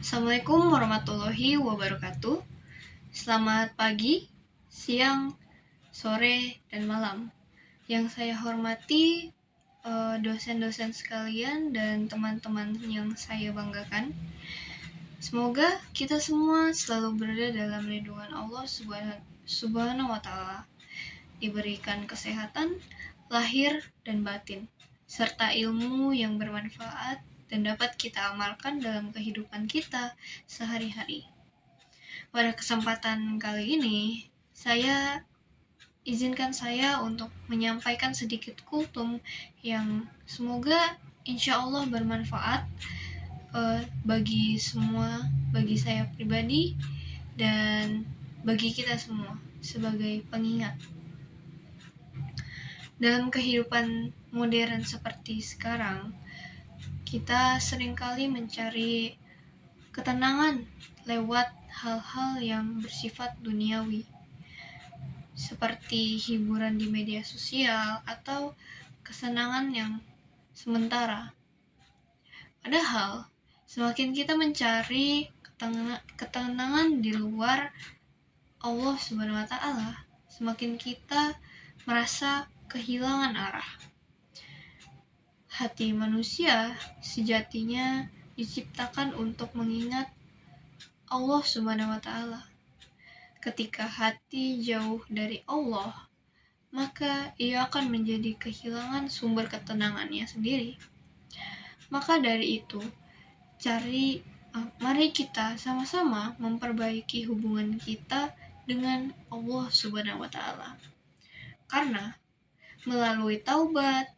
Assalamualaikum warahmatullahi wabarakatuh. Selamat pagi, siang, sore, dan malam. Yang saya hormati dosen-dosen sekalian dan teman-teman yang saya banggakan. Semoga kita semua selalu berada dalam lindungan Allah Subhanahu wa Ta'ala, diberikan kesehatan lahir dan batin, serta ilmu yang bermanfaat dan dapat kita amalkan dalam kehidupan kita sehari-hari. Pada kesempatan kali ini, izinkan saya untuk menyampaikan sedikit kultum yang semoga insya Allah bermanfaat bagi saya pribadi dan bagi kita semua sebagai pengingat. Dalam kehidupan modern seperti sekarang, kita seringkali mencari ketenangan lewat hal-hal yang bersifat duniawi, seperti hiburan di media sosial atau kesenangan yang sementara. Padahal, semakin kita mencari ketenangan di luar Allah Subhanahu wa Ta'ala, semakin kita merasa kehilangan arah. Hati manusia sejatinya diciptakan untuk mengingat Allah Subhanahu wa Ta'ala. Ketika hati jauh dari Allah, maka ia akan menjadi kehilangan sumber ketenangannya sendiri. Maka dari itu, mari kita sama-sama memperbaiki hubungan kita dengan Allah Subhanahu wa Ta'ala. Karena melalui taubat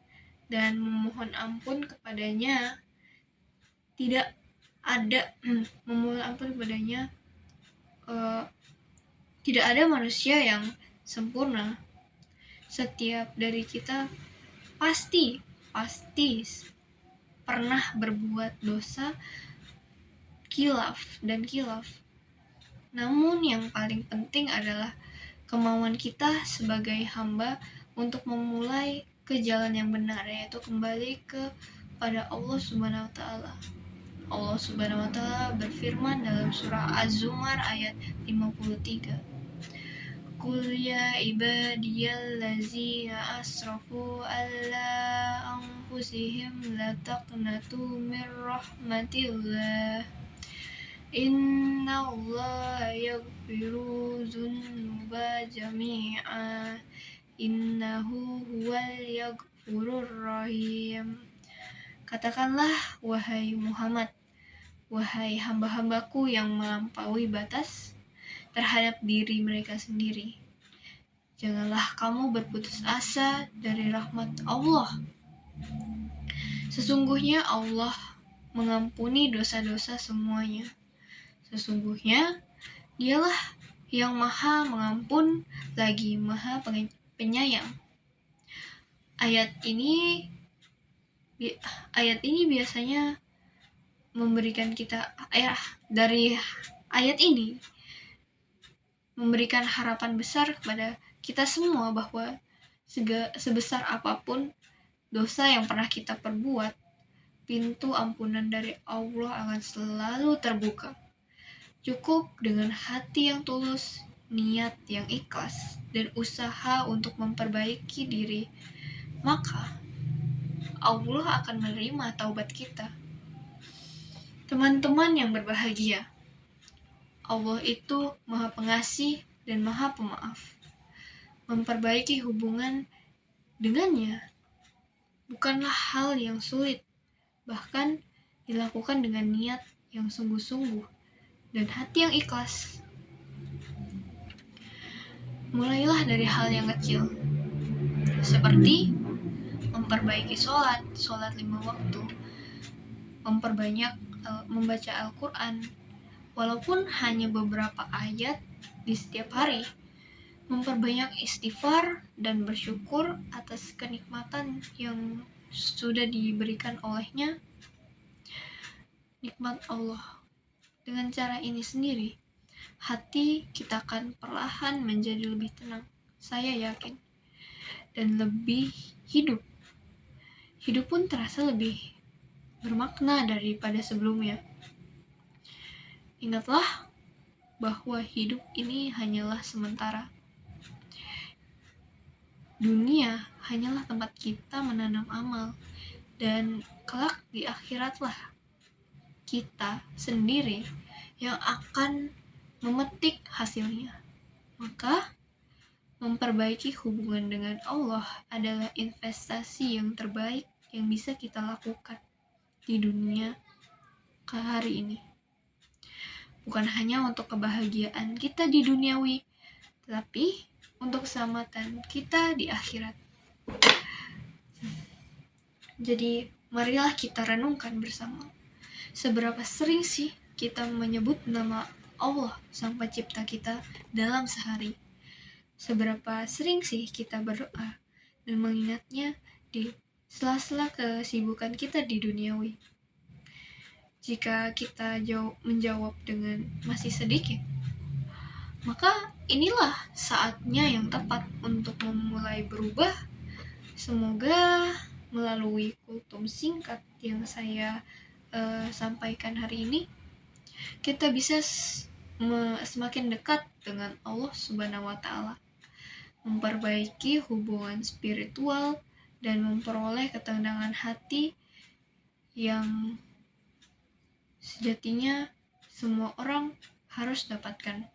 dan memohon ampun kepadanya, tidak ada manusia yang sempurna. Setiap dari kita pasti pernah berbuat dosa kilaf. Namun yang paling penting adalah kemauan kita sebagai hamba untuk memulai ke jalan yang benar, yaitu kembali kepada Allah Subhanahu wa Ta'ala. Allah Subhanahu wa Ta'ala berfirman dalam surah Az-Zumar ayat 53. Qul ya ibadiyallazina asrafu alla anfusihim la taqnatu min rahmatillah. Innallaha yaghfiru dzunuba jami'a. Innahu huwal yaghfurur rahim. Katakanlah, wahai Muhammad, wahai hamba-hambaku yang melampaui batas terhadap diri mereka sendiri, janganlah kamu berputus asa dari rahmat Allah. Sesungguhnya Allah mengampuni dosa-dosa semuanya. Sesungguhnya Dialah yang Maha Mengampun lagi Maha Penyayang. Ayat ini biasanya memberikan kita dari ayat ini memberikan harapan besar kepada kita semua bahwa sebesar apapun dosa yang pernah kita perbuat, pintu ampunan dari Allah akan selalu terbuka. Cukup dengan hati yang tulus, niat yang ikhlas, dan usaha untuk memperbaiki diri, maka Allah akan menerima taubat kita. Teman-teman yang berbahagia, Allah itu Maha Pengasih dan Maha Pemaaf. Memperbaiki hubungan dengannya bukanlah hal yang sulit, bahkan dilakukan dengan niat yang sungguh-sungguh dan hati yang ikhlas. Mulailah dari hal yang kecil, seperti memperbaiki sholat 5 waktu, memperbanyak membaca Al-Quran, walaupun hanya beberapa ayat di setiap hari, memperbanyak istighfar dan bersyukur atas kenikmatan yang sudah diberikan olehnya, nikmat Allah. Dengan cara ini sendiri, hati kita akan perlahan menjadi lebih tenang, saya yakin, dan lebih hidup. Hidup pun terasa lebih bermakna daripada sebelumnya. Ingatlah bahwa hidup ini hanyalah sementara. Dunia hanyalah tempat kita menanam amal, dan kelak di akhiratlah kita sendiri yang akan memetik hasilnya. Maka memperbaiki hubungan dengan Allah adalah investasi yang terbaik yang bisa kita lakukan di dunia hari ini. Bukan hanya untuk kebahagiaan kita di duniawi, tapi untuk keselamatan kita di akhirat. Jadi, marilah kita renungkan bersama. Seberapa sering sih kita menyebut nama Allah Sang Pencipta kita dalam sehari? Seberapa sering sih kita berdoa dan mengingatnya di sela-sela kesibukan kita di duniawi? Jika kita menjawab dengan masih sedikit, maka inilah saatnya yang tepat untuk memulai berubah. Semoga melalui kultum singkat yang saya sampaikan hari ini, kita bisa semakin dekat dengan Allah Subhanahu wa Ta'ala, memperbaiki hubungan spiritual, dan memperoleh ketenangan hati yang sejatinya semua orang harus dapatkan.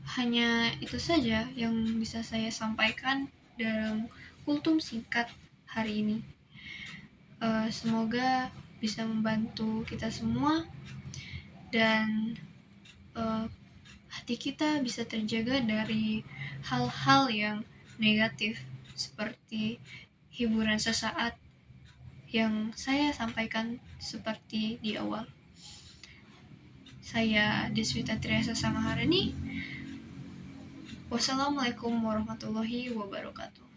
Hanya itu saja yang bisa saya sampaikan dalam kultum singkat hari ini. Semoga bisa membantu kita semua, dan hati kita bisa terjaga dari hal-hal yang negatif seperti hiburan sesaat yang saya sampaikan seperti di awal. Saya Deswita Triasa Samaharani. Wassalamualaikum warahmatullahi wabarakatuh.